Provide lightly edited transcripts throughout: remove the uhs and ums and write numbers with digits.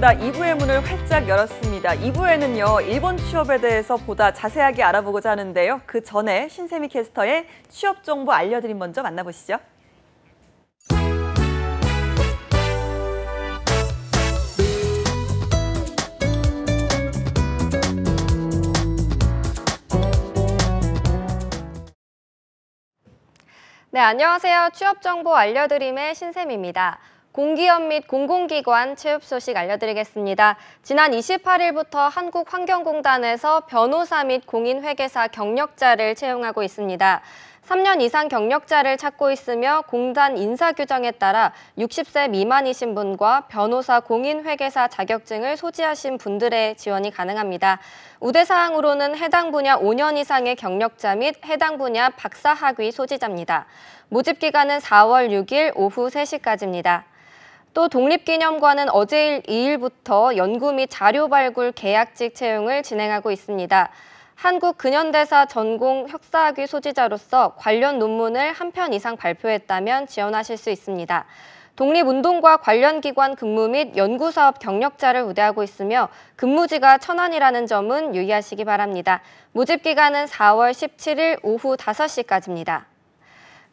반갑습니다. 2부의 문을 활짝 열었습니다. 2부에는요, 일본 취업에 대해서 보다 자세하게 알아보고자 하는데요. 그 전에 신세미 캐스터의 취업 정보 알려드림 먼저 만나보시죠. 네, 안녕하세요. 취업 정보 알려드림의 신샘입니다. 공기업 및 공공기관 취업 소식 알려드리겠습니다. 지난 28일부터 한국환경공단에서 변호사 및 공인회계사 경력자를 채용하고 있습니다. 3년 이상 경력자를 찾고 있으며 공단 인사규정에 따라 60세 미만이신 분과 변호사 공인회계사 자격증을 소지하신 분들의 지원이 가능합니다. 우대사항으로는 해당 분야 5년 이상의 경력자 및 해당 분야 박사학위 소지자입니다. 모집기간은 4월 6일 오후 3시까지입니다. 또 독립기념관은 어제 2일부터 연구 및 자료 발굴 계약직 채용을 진행하고 있습니다. 한국근현대사 전공 석사학위 소지자로서 관련 논문을 한 편 이상 발표했다면 지원하실 수 있습니다. 독립운동과 관련 기관 근무 및 연구사업 경력자를 우대하고 있으며 근무지가 천안이라는 점은 유의하시기 바랍니다. 모집기간은 4월 17일 오후 5시까지입니다.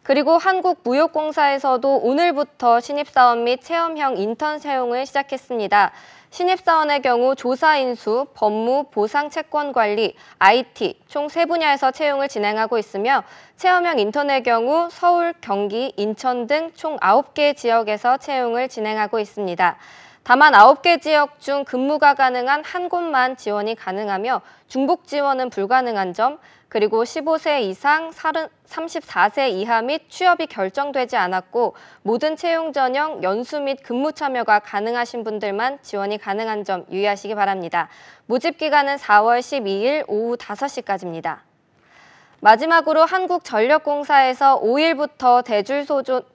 그리고 한국무역공사에서도 오늘부터 신입사원 및 체험형 인턴 채용을 시작했습니다. 신입사원의 경우 조사인수, 법무, 보상채권관리, IT 총 3분야에서 채용을 진행하고 있으며 체험형 인턴의 경우 서울, 경기, 인천 등 총 9개 지역에서 채용을 진행하고 있습니다. 다만 9개 지역 중 근무가 가능한 한 곳만 지원이 가능하며 중복 지원은 불가능한 점, 그리고 15세 이상 34세 이하 및 취업이 결정되지 않았고 모든 채용 전형, 연수 및 근무 참여가 가능하신 분들만 지원이 가능한 점 유의하시기 바랍니다. 모집 기간은 4월 12일 오후 5시까지입니다. 마지막으로 한국전력공사에서 5일부터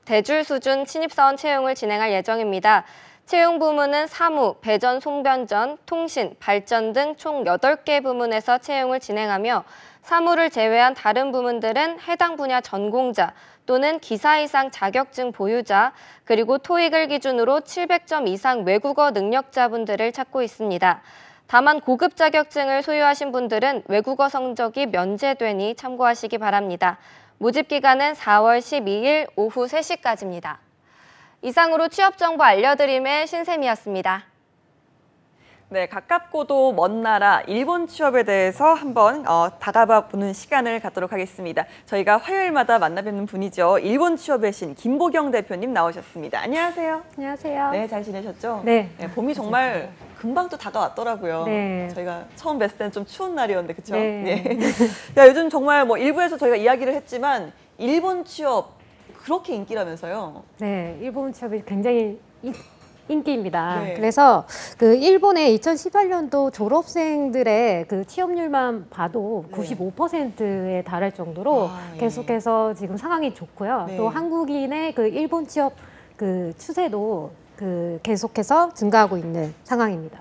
대줄 수준 신입사원 채용을 진행할 예정입니다. 채용 부문은 사무, 배전, 송변전, 통신, 발전 등 총 8개 부문에서 채용을 진행하며 사무를 제외한 다른 부문들은 해당 분야 전공자 또는 기사 이상 자격증 보유자, 그리고 토익을 기준으로 700점 이상 외국어 능력자분들을 찾고 있습니다. 다만 고급 자격증을 소유하신 분들은 외국어 성적이 면제되니 참고하시기 바랍니다. 모집 기간은 4월 12일 오후 3시까지입니다. 이상으로 취업 정보 알려드림의 신샘이었습니다. 네, 가깝고도 먼 나라 일본 취업에 대해서 한번 다가봐 보는 시간을 갖도록 하겠습니다. 저희가 화요일마다 만나뵙는 분이죠. 일본 취업의 신 김보경 대표님 나오셨습니다. 안녕하세요. 안녕하세요. 네, 잘 지내셨죠? 네. 네, 봄이 정말 금방 또 다가왔더라고요. 네. 저희가 처음 뵀을 때는 좀 추운 날이었는데, 그렇죠? 네. 네. 야, 요즘 정말 뭐 일부에서 저희가 이야기를 했지만 일본 취업 그렇게 인기라면서요? 네, 일본 취업이 굉장히 인기입니다. 네. 그래서 그 일본의 2018년도 졸업생들의 그 취업률만 봐도 네. 95%에 달할 정도로 예. 계속해서 지금 상황이 좋고요. 네. 또 한국인의 그 일본 취업 그 추세도 그 계속해서 증가하고 있는 상황입니다.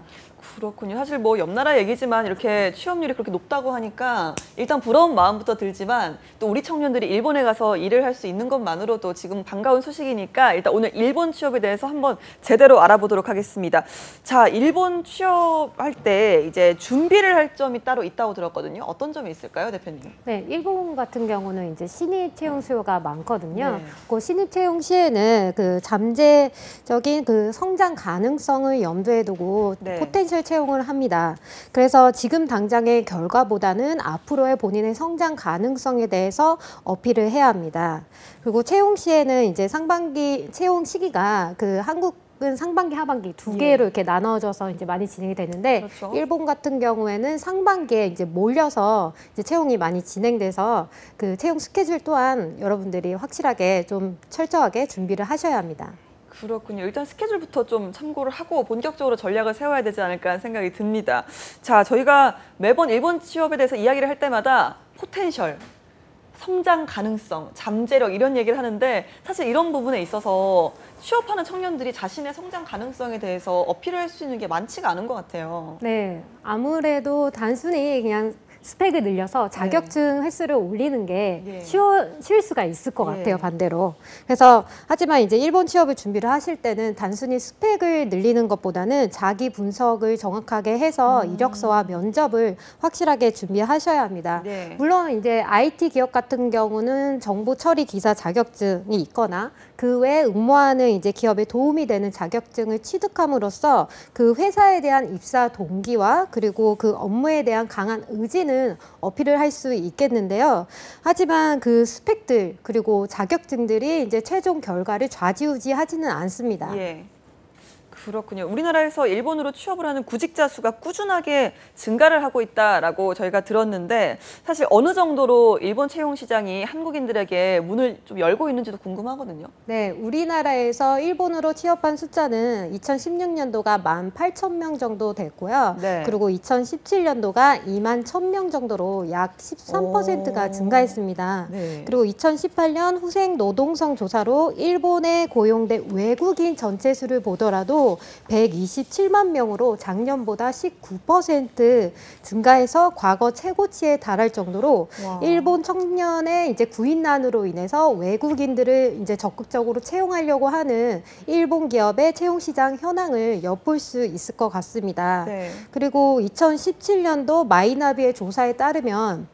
그렇군요. 사실 뭐 옆 나라 얘기지만 이렇게 취업률이 그렇게 높다고 하니까 일단 부러운 마음부터 들지만 또 우리 청년들이 일본에 가서 일을 할 수 있는 것만으로도 지금 반가운 소식이니까 일단 오늘 일본 취업에 대해서 한번 제대로 알아보도록 하겠습니다. 자, 일본 취업할 때 이제 준비를 할 점이 따로 있다고 들었거든요. 어떤 점이 있을까요, 대표님? 네, 일본 같은 경우는 이제 신입 채용 수요가 많거든요. 네. 그 신입 채용 시에는 그 잠재적인 그 성장 가능성을 염두에 두고 네. 포텐셜 채용을 합니다. 그래서 지금 당장의 결과보다는 앞으로의 본인의 성장 가능성에 대해서 어필을 해야 합니다. 그리고 채용 시에는 이제 상반기 채용 시기가 그 한국은 상반기, 하반기 두 개로 이렇게 나눠져서 이제 많이 진행이 되는데 그렇죠. 일본 같은 경우에는 상반기에 이제 몰려서 이제 채용이 많이 진행돼서 그 채용 스케줄 또한 여러분들이 확실하게 좀 철저하게 준비를 하셔야 합니다. 그렇군요. 일단 스케줄부터 좀 참고를 하고 본격적으로 전략을 세워야 되지 않을까 하는 생각이 듭니다. 자, 저희가 매번 일본 취업에 대해서 이야기를 할 때마다 포텐셜, 성장 가능성, 잠재력 이런 얘기를 하는데 사실 이런 부분에 있어서 취업하는 청년들이 자신의 성장 가능성에 대해서 어필을 할 수 있는 게 많지가 않은 것 같아요. 네, 아무래도 단순히 그냥 스펙을 늘려서 자격증 횟수를 올리는 게 예. 쉬울 수가 있을 것 예. 같아요, 반대로. 그래서 하지만 이제 일본 취업을 준비를 하실 때는 단순히 스펙을 늘리는 것보다는 자기 분석을 정확하게 해서 이력서와 면접을 확실하게 준비하셔야 합니다. 네. 물론 이제 IT 기업 같은 경우는 정보 처리 기사 자격증이 있거나 그 외에 응모하는 이제 기업에 도움이 되는 자격증을 취득함으로써 그 회사에 대한 입사 동기와 그리고 그 업무에 대한 강한 의지는 어필을 할 수 있겠는데요. 하지만 그 스펙들 그리고 자격증들이 이제 최종 결과를 좌지우지하지는 않습니다. 예. 그렇군요. 우리나라에서 일본으로 취업을 하는 구직자 수가 꾸준하게 증가를 하고 있다라고 저희가 들었는데 사실 어느 정도로 일본 채용 시장이 한국인들에게 문을 좀 열고 있는지도 궁금하거든요. 네, 우리나라에서 일본으로 취업한 숫자는 2016년도가 18,000명 정도 됐고요. 네. 그리고 2017년도가 21,000명 정도로 약 13%가 오. 증가했습니다. 네. 그리고 2018년 후생 노동성 조사로 일본에 고용된 외국인 전체 수를 보더라도 127만 명으로 작년보다 19% 증가해서 과거 최고치에 달할 정도로 와. 일본 청년의 이제 구인난으로 인해서 외국인들을 이제 적극적으로 채용하려고 하는 일본 기업의 채용 시장 현황을 엿볼 수 있을 것 같습니다. 네. 그리고 2017년도 마이나비의 조사에 따르면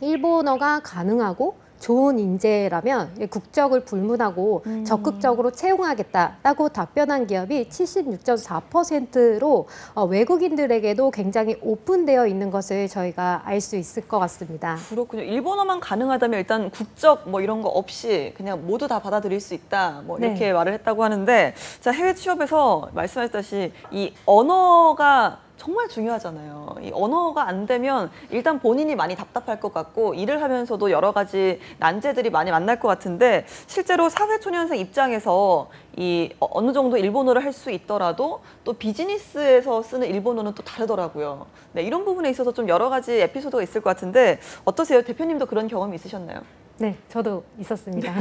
일본어가 가능하고 좋은 인재라면 국적을 불문하고 적극적으로 채용하겠다라고 답변한 기업이 76.4%로 외국인들에게도 굉장히 오픈되어 있는 것을 저희가 알 수 있을 것 같습니다. 그렇군요. 일본어만 가능하다면 일단 국적 뭐 이런 거 없이 그냥 모두 다 받아들일 수 있다. 뭐 이렇게 네. 말을 했다고 하는데 자, 해외 취업에서 말씀하셨다시피 이 언어가 정말 중요하잖아요. 이 언어가 안 되면 일단 본인이 많이 답답할 것 같고 일을 하면서도 여러 가지 난제들이 많이 만날 것 같은데 실제로 사회초년생 입장에서 이 어느 정도 일본어를 할 수 있더라도 또 비즈니스에서 쓰는 일본어는 또 다르더라고요. 네, 이런 부분에 있어서 좀 여러 가지 에피소드가 있을 것 같은데 어떠세요? 대표님도 그런 경험이 있으셨나요? 네, 저도 있었습니다.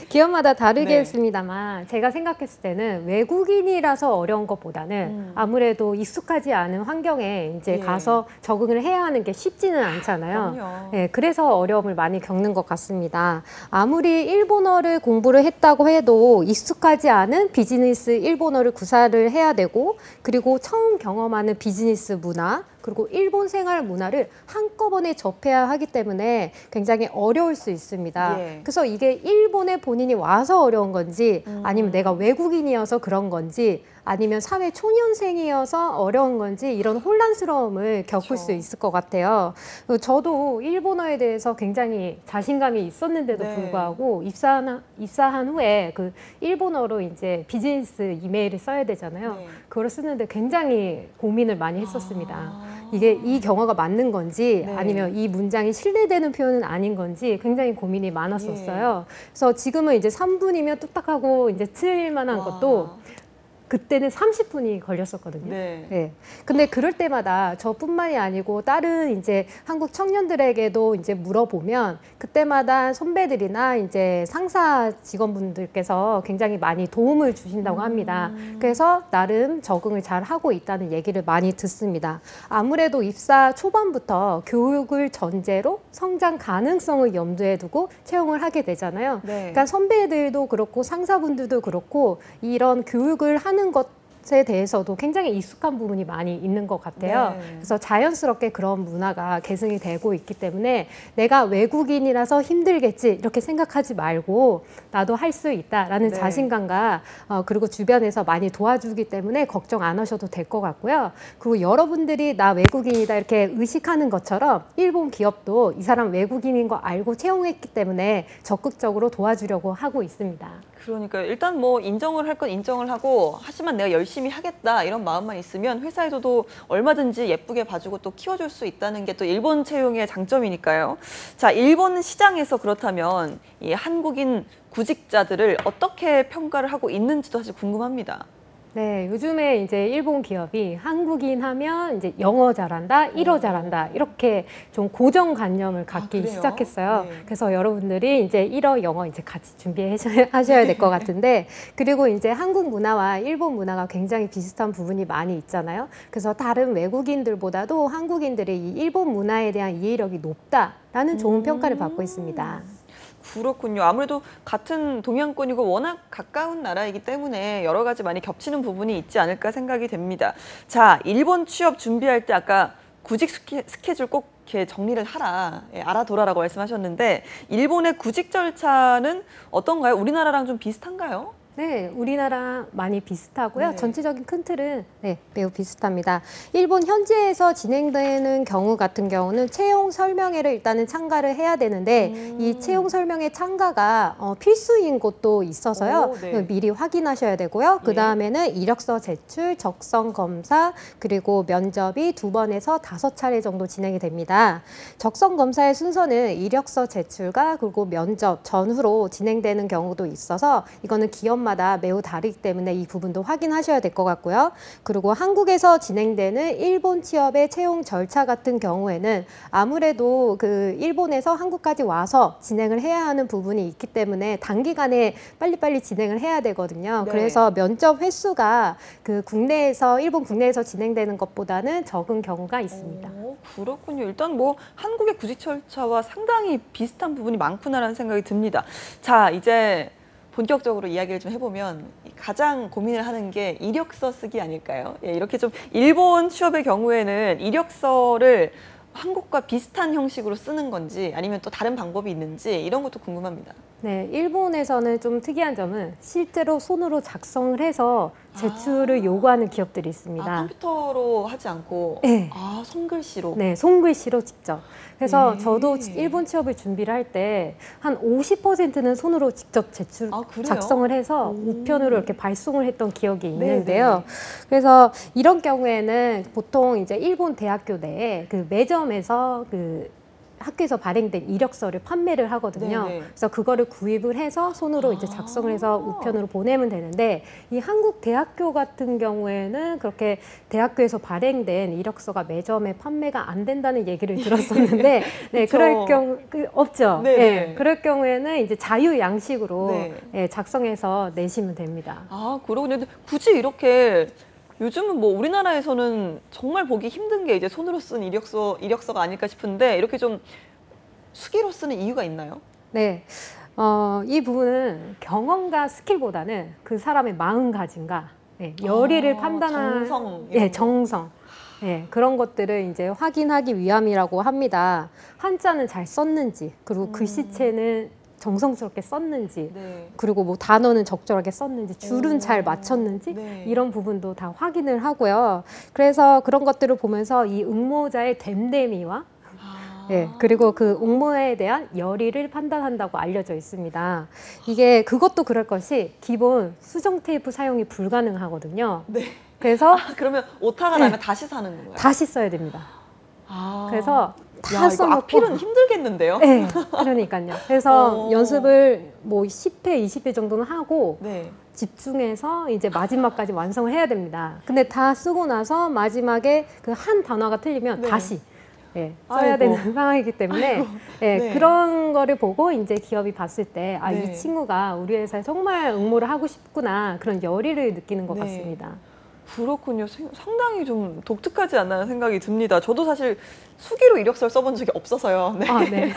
기업마다 다르겠습니다만 제가 생각했을 때는 외국인이라서 어려운 것보다는 아무래도 익숙하지 않은 환경에 이제 예. 가서 적응을 해야 하는 게 쉽지는 않잖아요. 그럼요. 네, 그래서 어려움을 많이 겪는 것 같습니다. 아무리 일본어를 공부를 했다고 해도 익숙하지 않은 비즈니스 일본어를 구사를 해야 되고 그리고 처음 경험하는 비즈니스 문화 그리고 일본 생활 문화를 한꺼번에 접해야 하기 때문에 굉장히 어려울 수 있습니다. 예. 그래서 이게 일본에 본인이 와서 어려운 건지 아니면 내가 외국인이어서 그런 건지 아니면 사회 초년생이어서 어려운 건지 이런 혼란스러움을 겪을 그렇죠. 수 있을 것 같아요. 저도 일본어에 대해서 굉장히 자신감이 있었는데도 네. 불구하고 입사한 후에 그 일본어로 이제 비즈니스 이메일을 써야 되잖아요. 네. 그걸 쓰는데 굉장히 고민을 많이 했었습니다. 아. 이게 이 경어가 맞는 건지 네. 아니면 이 문장이 신뢰되는 표현은 아닌 건지 굉장히 고민이 많았었어요. 그래서 지금은 이제 3분이면 뚝딱하고 이제 틀릴 만한 와. 것도 그때는 30분이 걸렸었거든요. 네. 네. 근데 그럴 때마다 저뿐만이 아니고 다른 이제 한국 청년들에게도 이제 물어보면 그때마다 선배들이나 이제 상사 직원분들께서 굉장히 많이 도움을 주신다고 합니다. 그래서 나름 적응을 잘 하고 있다는 얘기를 많이 듣습니다. 아무래도 입사 초반부터 교육을 전제로 성장 가능성을 염두에 두고 채용을 하게 되잖아요. 네. 그러니까 선배들도 그렇고 상사분들도 그렇고 이런 교육을 하는 것에 대해서도 굉장히 익숙한 부분이 많이 있는 것 같아요. 네. 그래서 자연스럽게 그런 문화가 계승이 되고 있기 때문에 내가 외국인이라서 힘들겠지 이렇게 생각하지 말고 나도 할 수 있다라는 네. 자신감과 그리고 주변에서 많이 도와주기 때문에 걱정 안 하셔도 될 것 같고요. 그리고 여러분들이 나 외국인이다 이렇게 의식하는 것처럼 일본 기업도 이 사람 외국인인 거 알고 채용했기 때문에 적극적으로 도와주려고 하고 있습니다. 그러니까요. 일단 뭐 인정을 할 건 인정을 하고 하지만 내가 열심히 하겠다 이런 마음만 있으면 회사에서도 얼마든지 예쁘게 봐주고 또 키워줄 수 있다는 게 또 일본 채용의 장점이니까요. 자, 일본 시장에서 그렇다면 이 한국인 구직자들을 어떻게 평가를 하고 있는지도 사실 궁금합니다. 네, 요즘에 이제 일본 기업이 한국인 하면 이제 영어 잘한다, 일어 잘한다, 이렇게 좀 고정관념을 갖기 그래요? 시작했어요. 네. 그래서 여러분들이 이제 일어, 영어 이제 같이 준비하셔야 될 것 같은데, 그리고 이제 한국 문화와 일본 문화가 굉장히 비슷한 부분이 많이 있잖아요. 그래서 다른 외국인들보다도 한국인들이 이 일본 문화에 대한 이해력이 높다라는 좋은 평가를 받고 있습니다. 그렇군요. 아무래도 같은 동양권이고 워낙 가까운 나라이기 때문에 여러 가지 많이 겹치는 부분이 있지 않을까 생각이 됩니다. 자, 일본 취업 준비할 때 아까 구직 스케줄 꼭 이렇게 정리를 하라, 알아둬라라고 말씀하셨는데 일본의 구직 절차는 어떤가요? 우리나라랑 좀 비슷한가요? 네, 우리나라 많이 비슷하고요. 네. 전체적인 큰 틀은 매우 비슷합니다. 일본 현지에서 진행되는 경우 같은 경우는 채용 설명회를 일단은 참가를 해야 되는데 이 채용 설명회 참가가 필수인 곳도 있어서요. 오, 네. 미리 확인하셔야 되고요. 그 다음에는 이력서 제출, 적성 검사, 그리고 면접이 2번에서 5차례 정도 진행이 됩니다. 적성 검사의 순서는 이력서 제출과 그리고 면접 전후로 진행되는 경우도 있어서 이거는 기업마다 매우 다르기 때문에 이 부분도 확인하셔야 될 것 같고요. 그리고 한국에서 진행되는 일본 취업의 채용 절차 같은 경우에는 아무래도 그 일본에서 한국까지 와서 진행을 해야 하는 부분이 있기 때문에 단기간에 빨리빨리 진행을 해야 되거든요. 네. 그래서 면접 횟수가 그 일본 국내에서 진행되는 것보다는 적은 경우가 있습니다. 오, 그렇군요. 일단 뭐 한국의 구직 절차와 상당히 비슷한 부분이 많구나라는 생각이 듭니다. 자, 이제 본격적으로 이야기를 좀 해보면 가장 고민을 하는 게 이력서 쓰기 아닐까요? 예, 이렇게 좀 일본 취업의 경우에는 이력서를 한국과 비슷한 형식으로 쓰는 건지 아니면 또 다른 방법이 있는지 이런 것도 궁금합니다. 네, 일본에서는 좀 특이한 점은 실제로 손으로 작성을 해서 제출을 요구하는 기업들이 있습니다. 컴퓨터로 하지 않고 네. 손글씨로. 네, 손글씨로 직접. 그래서 네. 저도 일본 취업을 준비를 할 때 한 50%는 손으로 직접 그래요? 작성을 해서 우편으로 이렇게 발송을 했던 기억이 있는데요. 네네. 그래서 이런 경우에는 보통 이제 일본 대학교 내에 그 매점에서 그 학교에서 발행된 이력서를 판매를 하거든요. 네네. 그래서 그거를 구입을 해서 손으로 이제 작성을 해서 우편으로 보내면 되는데 이 한국 대학교 같은 경우에는 그렇게 대학교에서 발행된 이력서가 매점에 판매가 안 된다는 얘기를 들었었는데 네, 그럴 경우 없죠. 네네. 네, 그럴 경우에는 이제 자유 양식으로 네. 작성해서 내시면 됩니다. 그러군요. 근데 굳이 이렇게 요즘은 뭐 우리나라에서는 정말 보기 힘든 게 이제 손으로 쓴 이력서가 아닐까 싶은데 이렇게 좀 수기로 쓰는 이유가 있나요? 네. 이 부분은 경험과 스킬보다는 그 사람의 마음가짐과 열의를 판단한 정성. 정성. 그런 것들을 이제 확인하기 위함이라고 합니다. 한자는 잘 썼는지, 그리고 글씨체는 정성스럽게 썼는지, 네. 그리고 뭐 단어는 적절하게 썼는지, 줄은 잘 맞췄는지, 네. 이런 부분도 다 확인을 하고요. 그래서 그런 것들을 보면서 이 응모자의 됨됨이와 그리고 그 응모에 대한 열의를 판단한다고 알려져 있습니다. 이게 그것도 그럴 것이 기본 수정 테이프 사용이 불가능하거든요. 네. 그래서 그러면 오타가 나면 다시 사는 건가요? 다시 써야 됩니다. 그래서 다 이거 써놓고 악필은 힘들겠는데요? 네, 그러니까요. 그래서 어. 연습을 뭐 10회, 20회 정도는 하고 네. 집중해서 이제 마지막까지 완성을 해야 됩니다. 근데 다 쓰고 나서 마지막에 그 한 단어가 틀리면 네. 다시 써야 되는 상황이기 때문에 네. 그런 거를 보고 이제 기업이 봤을 때 네. 이 친구가 우리 회사에 정말 응모를 하고 싶구나 그런 열의를 느끼는 것 네. 같습니다. 그렇군요. 상당히 좀 독특하지 않나 생각이 듭니다. 저도 사실 수기로 이력서를 써본 적이 없어서요. 네. 네.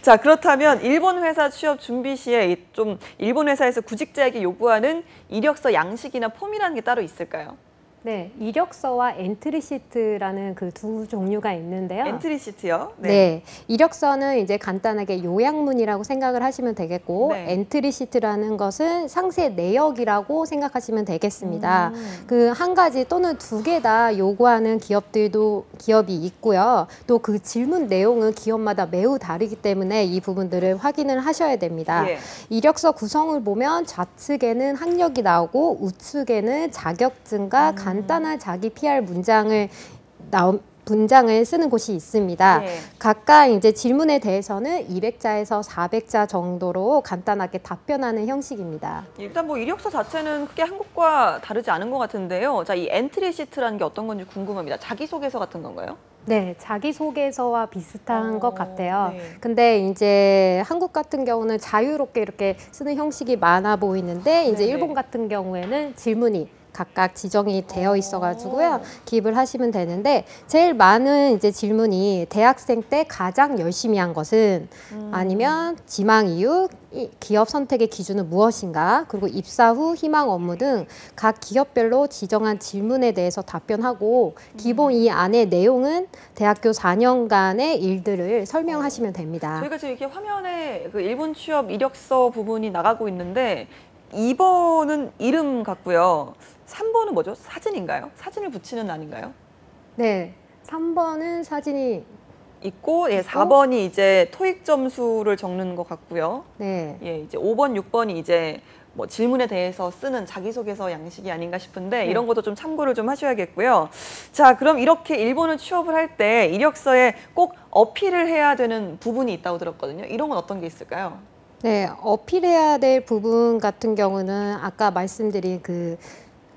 자, 그렇다면 일본 회사 취업 준비 시에 좀 일본 회사에서 구직자에게 요구하는 이력서 양식이나 폼이라는 게 따로 있을까요? 네, 이력서와 엔트리 시트라는 그 두 종류가 있는데요. 엔트리 시트요? 네, 이력서는 이제 간단하게 요약문이라고 생각을 하시면 되겠고 네. 엔트리 시트라는 것은 상세 내역이라고 생각하시면 되겠습니다. 그 한 가지 또는 두 개 다 요구하는 기업이 있고요. 또 그 질문 내용은 기업마다 매우 다르기 때문에 이 부분들을 확인을 하셔야 됩니다. 예. 이력서 구성을 보면 좌측에는 학력이 나오고 우측에는 자격증과 간단한 자기 PR 문장을 문장을 쓰는 곳이 있습니다. 예. 각각 이제 질문에 대해서는 200자에서 400자 정도로 간단하게 답변하는 형식입니다. 일단 뭐 이력서 자체는 크게 한국과 다르지 않은 것 같은데요. 자, 이 엔트리 시트라는 게 어떤 건지 궁금합니다. 자기소개서 같은 건가요? 네, 자기소개서와 비슷한 것 같아요. 네. 근데 이제 한국 같은 경우는 자유롭게 이렇게 쓰는 형식이 많아 보이는데 이제 네네. 일본 같은 경우에는 질문이 각각 지정이 되어 있어가지고요. 기입을 하시면 되는데 제일 많은 이제 질문이 대학생 때 가장 열심히 한 것은 아니면 지망 이유, 기업 선택의 기준은 무엇인가, 그리고 입사 후 희망 업무 등 각 기업별로 지정한 질문에 대해서 답변하고 기본 이 안의 내용은 대학교 4년간의 일들을 설명하시면 됩니다. 저희가 지금 이렇게 화면에 그 일본 취업 이력서 부분이 나가고 있는데 2번은 이름 같고요. 3번은 뭐죠? 사진인가요? 사진을 붙이는 아닌가요? 네, 3번은 사진이 있고, 예, 4번이 이제 토익 점수를 적는 것 같고요. 네. 예, 이제 5번, 6번이 이제 뭐 질문에 대해서 쓰는 자기소개서 양식이 아닌가 싶은데 네. 이런 것도 좀 참고를 좀 하셔야겠고요. 자, 그럼 이렇게 일본을 취업을 할 때 이력서에 꼭 어필을 해야 되는 부분이 있다고 들었거든요. 이런 건 어떤 게 있을까요? 네, 어필해야 될 부분 같은 경우는 아까 말씀드린 그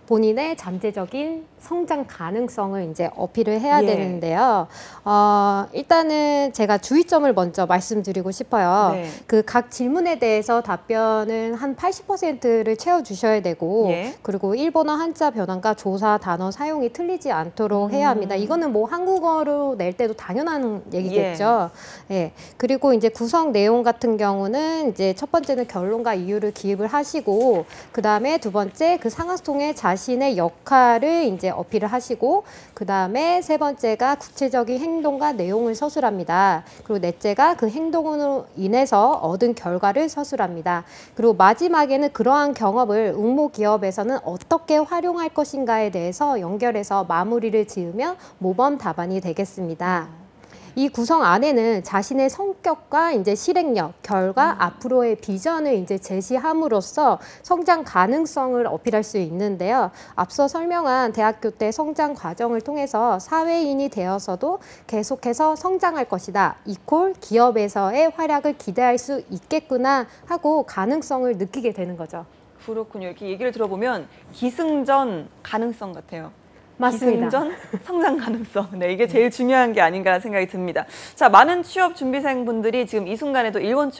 본인의 잠재적인 성장 가능성을 이제 어필을 해야 예. 되는데요. 일단은 제가 주의점을 먼저 말씀드리고 싶어요. 네. 그 각 질문에 대해서 답변은 한 80%를 채워주셔야 되고, 예. 그리고 일본어 한자 변환과 조사 단어 사용이 틀리지 않도록 해야 합니다. 이거는 뭐 한국어로 낼 때도 당연한 얘기겠죠. 예. 그리고 이제 구성 내용 같은 경우는 이제 첫 번째는 결론과 이유를 기입을 하시고, 그 다음에 두 번째 그 상하통의 자신의 역할을 이제 어필을 하시고, 그 다음에 세 번째가 구체적인 행동과 내용을 서술합니다. 그리고 넷째가 그 행동으로 인해서 얻은 결과를 서술합니다. 그리고 마지막에는 그러한 경험을 응모 기업에서는 어떻게 활용할 것인가에 대해서 연결해서 마무리를 지으며 모범 답안이 되겠습니다. 이 구성 안에는 자신의 성격과 이제 실행력, 결과, 앞으로의 비전을 이제 제시함으로써 성장 가능성을 어필할 수 있는데요. 앞서 설명한 대학교 때 성장 과정을 통해서 사회인이 되어서도 계속해서 성장할 것이다. 이퀄 기업에서의 활약을 기대할 수 있겠구나 하고 가능성을 느끼게 되는 거죠. 그렇군요. 이렇게 얘기를 들어보면 기승전 가능성 같아요. 맞습니다. 기승전 성장 가능성. 네, 이게 제일 중요한 게 아닌가 생각이 듭니다. 자, 많은 취업 준비생분들이 지금 이 순간에도 일본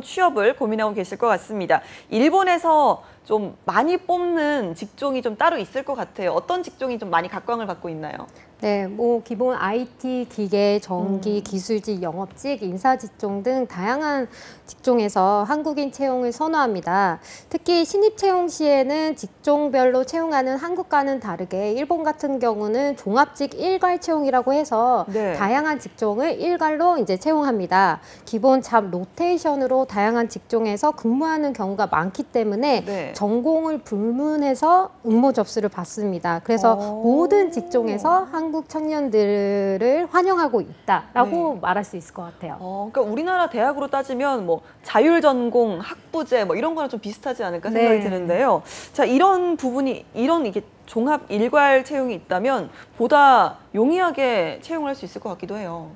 취업을 고민하고 계실 것 같습니다. 일본에서 좀 많이 뽑는 직종이 좀 따로 있을 것 같아요. 어떤 직종이 좀 많이 각광을 받고 있나요? 네, 뭐 기본 IT, 기계, 전기, 기술직, 영업직, 인사직종 등 다양한 직종에서 한국인 채용을 선호합니다. 특히 신입 채용 시에는 직종별로 채용하는 한국과는 다르게 일본 같은 경우는 종합직 일괄 채용이라고 해서 네. 다양한 직종을 일괄로 이제 채용합니다. 기본 잡 로테이션으로 다양한 직종에서 근무하는 경우가 많기 때문에 네. 전공을 불문해서 응모 접수를 받습니다. 그래서 모든 직종에서 한국 청년들을 환영하고 있다라고 말할 수 있을 것 같아요. 그러니까 우리나라 대학으로 따지면 뭐 자율전공, 학부제 뭐 이런 거랑 좀 비슷하지 않을까 생각이 네. 드는데요. 자, 이런 부분이 이게 종합 일괄 채용이 있다면 보다 용이하게 채용할 수 있을 것 같기도 해요.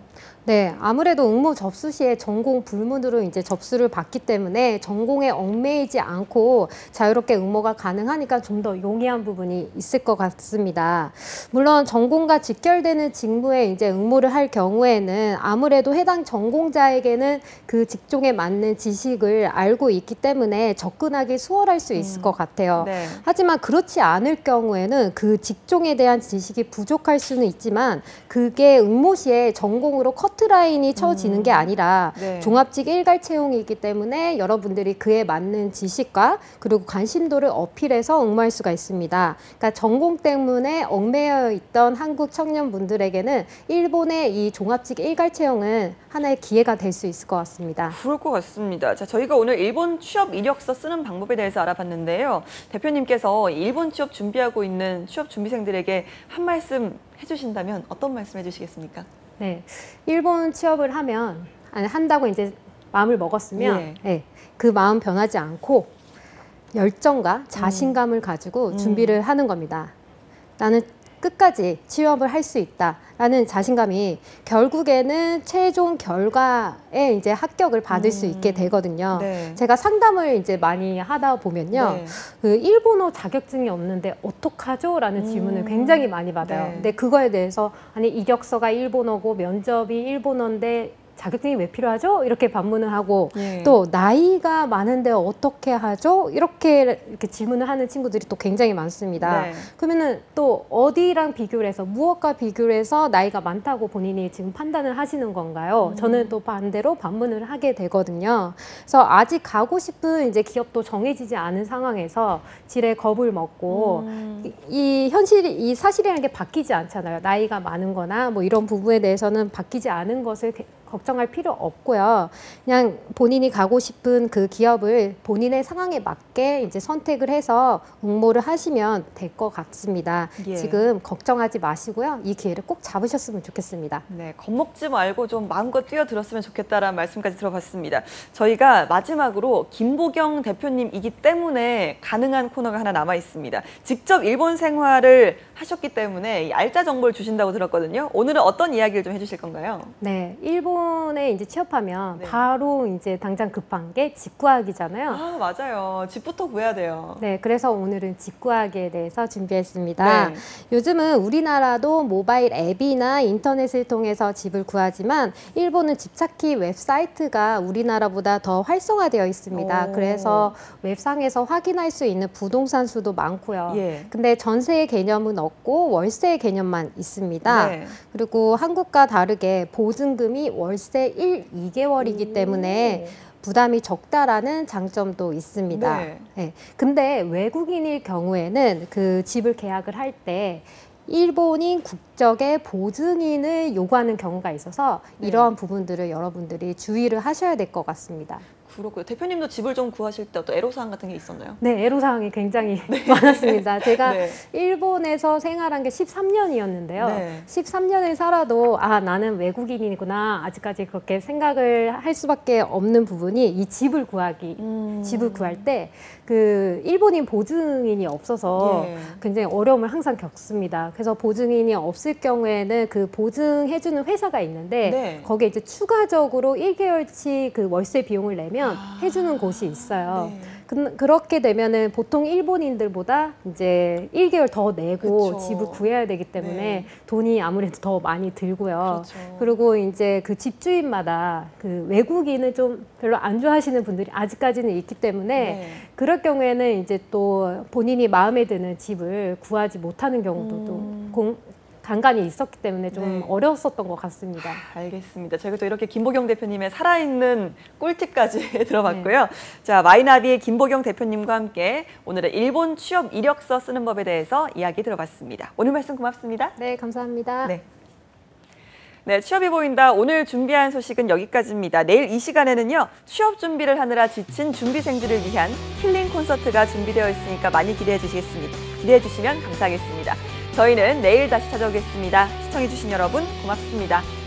네, 아무래도 응모 접수 시에 전공 불문으로 이제 접수를 받기 때문에 전공에 얽매이지 않고 자유롭게 응모가 가능하니까 좀 더 용이한 부분이 있을 것 같습니다. 물론 전공과 직결되는 직무에 이제 응모를 할 경우에는 아무래도 해당 전공자에게는 그 직종에 맞는 지식을 알고 있기 때문에 접근하기 수월할 수 있을 것 같아요. 네. 하지만 그렇지 않을 경우에는 그 직종에 대한 지식이 부족할 수는 있지만 그게 응모 시에 전공으로 커트라인이 쳐지는 게 아니라 네. 종합직 일괄 채용이기 때문에 여러분들이 그에 맞는 지식과 그리고 관심도를 어필해서 응모할 수가 있습니다. 그러니까 전공 때문에 얽매여 있던 한국 청년분들에게는 일본의 이 종합직 일괄 채용은 하나의 기회가 될 수 있을 것 같습니다. 그럴 것 같습니다. 자, 저희가 오늘 일본 취업 이력서 쓰는 방법에 대해서 알아봤는데요. 대표님께서 일본 취업 준비하고 있는 취업 준비생들에게 한 말씀 해주신다면 어떤 말씀 해주시겠습니까? 네, 일본 취업을 한다고 이제 마음을 먹었으면 네, 그 마음 변하지 않고 열정과 자신감을 가지고 준비를 하는 겁니다. 나는 끝까지 취업을 할 수 있다. 라는 자신감이 결국에는 최종 결과에 이제 합격을 받을 수 있게 되거든요. 네. 제가 상담을 이제 많이 하다 보면요. 네. 그 일본어 자격증이 없는데 어떡하죠? 라는 질문을 굉장히 많이 받아요. 네. 근데 그거에 대해서 아니 이력서가 일본어고 면접이 일본어인데 자격증이 왜 필요하죠? 이렇게 반문을 하고 예. 또 나이가 많은데 어떻게 하죠? 이렇게 질문을 하는 친구들이 또 굉장히 많습니다. 네. 그러면은 또 어디랑 비교를 해서 무엇과 비교를 해서 나이가 많다고 본인이 지금 판단을 하시는 건가요? 저는 또 반대로 반문을 하게 되거든요. 그래서 아직 가고 싶은 이제 기업도 정해지지 않은 상황에서 지레 겁을 먹고 이 현실이 이 사실이라는 게 바뀌지 않잖아요. 나이가 많은 거나 뭐 이런 부분에 대해서는 바뀌지 않은 것을 걱정할 필요 없고요. 그냥 본인이 가고 싶은 그 기업을 본인의 상황에 맞게 이제 선택을 해서 응모를 하시면 될 것 같습니다. 예. 지금 걱정하지 마시고요. 이 기회를 꼭 잡으셨으면 좋겠습니다. 네, 겁먹지 말고 좀 마음껏 뛰어들었으면 좋겠다라는 말씀까지 들어봤습니다. 저희가 마지막으로 김보경 대표님이기 때문에 가능한 코너가 하나 남아 있습니다. 직접 일본 생활을 하셨기 때문에 이 알짜 정보를 주신다고 들었거든요. 오늘은 어떤 이야기를 좀 해주실 건가요? 네, 일본에 이제 취업하면 네. 바로 이제 당장 급한 게 직구하기잖아요. 아, 맞아요. 집부터 구해야 돼요. 네, 그래서 오늘은 직구하기에 대해서 준비했습니다. 네. 요즘은 우리나라도 모바일 앱이나 인터넷을 통해서 집을 구하지만 일본은 집찾기 웹사이트가 우리나라보다 더 활성화되어 있습니다. 오. 그래서 웹상에서 확인할 수 있는 부동산 수도 많고요. 예. 근데 전세의 개념은 없고 월세의 개념만 있습니다. 네. 그리고 한국과 다르게 보증금이 월세 1, 2개월이기 때문에 부담이 적다라는 장점도 있습니다. 네. 네. 근데 외국인일 경우에는 그 집을 계약을 할 때 일본인 국적의 보증인을 요구하는 경우가 있어서 네. 이러한 부분들을 여러분들이 주의를 하셔야 될 것 같습니다. 그렇고요. 대표님도 집을 좀 구하실 때 어떤 애로사항 같은 게 있었나요? 네, 애로사항이 굉장히 많았습니다. 제가 네. 일본에서 생활한 게 13년이었는데요. 네. 13년을 살아도 아 나는 외국인이구나 아직까지 그렇게 생각을 할 수밖에 없는 부분이 이 집을 구하기 집을 구할 때 그 일본인 보증인이 없어서 예. 굉장히 어려움을 항상 겪습니다. 그래서 보증인이 없을 경우에는 그 보증해주는 회사가 있는데 네. 거기에 이제 추가적으로 1개월치 그 월세 비용을 내면 아. 해주는 곳이 있어요. 네. 그렇게 되면은 보통 일본인들보다 이제 1개월 더 내고 그쵸. 집을 구해야 되기 때문에 네. 돈이 아무래도 더 많이 들고요. 그렇죠. 그리고 이제 그 집주인마다 그 외국인을 좀 별로 안 좋아하시는 분들이 아직까지는 있기 때문에 네. 그럴 경우에는 이제 또 본인이 마음에 드는 집을 구하지 못하는 경우도 좀 간간이 있었기 때문에 좀 네. 어려웠었던 것 같습니다. 알겠습니다. 저희가 또 이렇게 김보경 대표님의 살아있는 꿀팁까지 들어봤고요. 자, 마이나비의 김보경 대표님과 함께 오늘은 일본 취업 이력서 쓰는 법에 대해서 이야기 들어봤습니다. 오늘 말씀 고맙습니다. 네, 감사합니다. 네. 네, 취업이 보인다. 오늘 준비한 소식은 여기까지입니다. 내일 이 시간에는요, 취업 준비를 하느라 지친 준비생들을 위한 힐링 콘서트가 준비되어 있으니까 많이 기대해 주시면 감사하겠습니다. 저희는 내일 다시 찾아오겠습니다. 시청해주신 여러분 고맙습니다.